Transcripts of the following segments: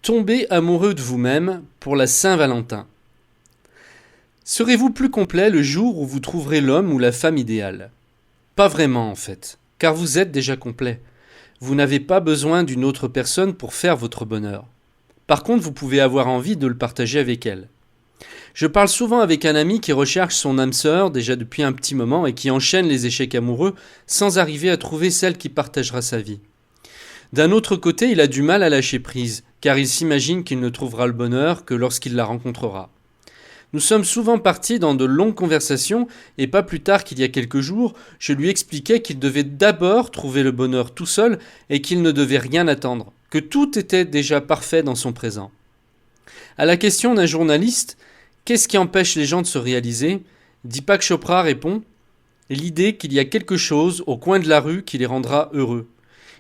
Tombez amoureux de vous-même pour la Saint-Valentin. Serez-vous plus complet le jour où vous trouverez l'homme ou la femme idéale ? Pas vraiment en fait, car vous êtes déjà complet. Vous n'avez pas besoin d'une autre personne pour faire votre bonheur. Par contre, vous pouvez avoir envie de le partager avec elle. Je parle souvent avec un ami qui recherche son âme sœur déjà depuis un petit moment et qui enchaîne les échecs amoureux sans arriver à trouver celle qui partagera sa vie. D'un autre côté, il a du mal à lâcher prise, car il s'imagine qu'il ne trouvera le bonheur que lorsqu'il la rencontrera. Nous sommes souvent partis dans de longues conversations, et pas plus tard qu'il y a quelques jours, je lui expliquais qu'il devait d'abord trouver le bonheur tout seul et qu'il ne devait rien attendre, que tout était déjà parfait dans son présent. À la question d'un journaliste « Qu'est-ce qui empêche les gens de se réaliser ?», Deepak Chopra répond « L'idée qu'il y a quelque chose au coin de la rue qui les rendra heureux.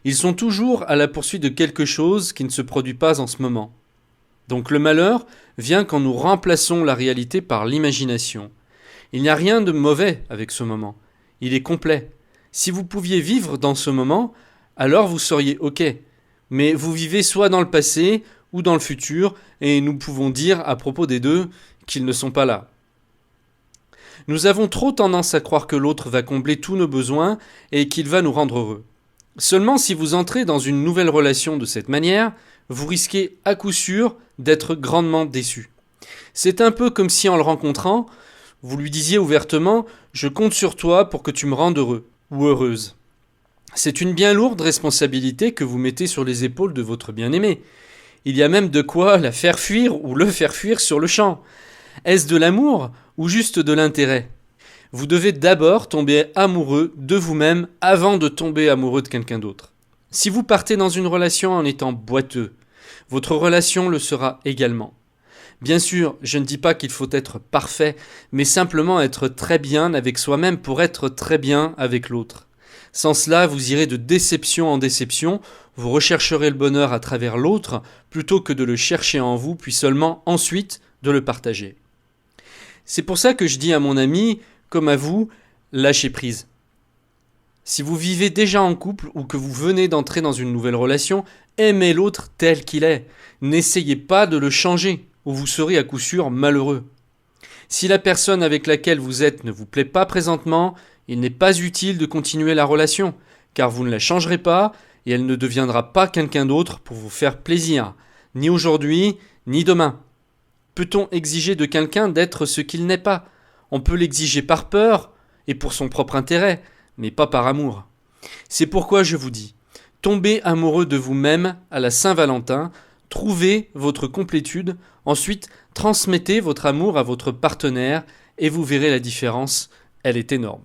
Ils sont toujours à la poursuite de quelque chose qui ne se produit pas en ce moment. Donc le malheur vient quand nous remplaçons la réalité par l'imagination. Il n'y a rien de mauvais avec ce moment. Il est complet. Si vous pouviez vivre dans ce moment, alors vous seriez OK. Mais vous vivez soit dans le passé ou dans le futur, et nous pouvons dire à propos des deux qu'ils ne sont pas là. Nous avons trop tendance à croire que l'autre va combler tous nos besoins et qu'il va nous rendre heureux. Seulement si vous entrez dans une nouvelle relation de cette manière, vous risquez à coup sûr d'être grandement déçu. C'est un peu comme si en le rencontrant, vous lui disiez ouvertement « Je compte sur toi pour que tu me rendes heureux ou heureuse ». C'est une bien lourde responsabilité que vous mettez sur les épaules de votre bien-aimé. Il y a même de quoi la faire fuir ou le faire fuir sur le champ. Est-ce de l'amour ou juste de l'intérêt ? Vous devez d'abord tomber amoureux de vous-même avant de tomber amoureux de quelqu'un d'autre. Si vous partez dans une relation en étant boiteux, votre relation le sera également. Bien sûr, je ne dis pas qu'il faut être parfait, mais simplement être très bien avec soi-même pour être très bien avec l'autre. Sans cela, vous irez de déception en déception, vous rechercherez le bonheur à travers l'autre plutôt que de le chercher en vous, puis seulement ensuite de le partager. C'est pour ça que je dis à mon ami, comme à vous, lâchez prise. Si vous vivez déjà en couple ou que vous venez d'entrer dans une nouvelle relation, aimez l'autre tel qu'il est. N'essayez pas de le changer ou vous serez à coup sûr malheureux. Si la personne avec laquelle vous êtes ne vous plaît pas présentement, il n'est pas utile de continuer la relation, car vous ne la changerez pas et elle ne deviendra pas quelqu'un d'autre pour vous faire plaisir, ni aujourd'hui, ni demain. Peut-on exiger de quelqu'un d'être ce qu'il n'est pas ? On peut l'exiger par peur et pour son propre intérêt, mais pas par amour. C'est pourquoi je vous dis, tombez amoureux de vous-même à la Saint-Valentin, trouvez votre complétude, ensuite transmettez votre amour à votre partenaire et vous verrez la différence, elle est énorme.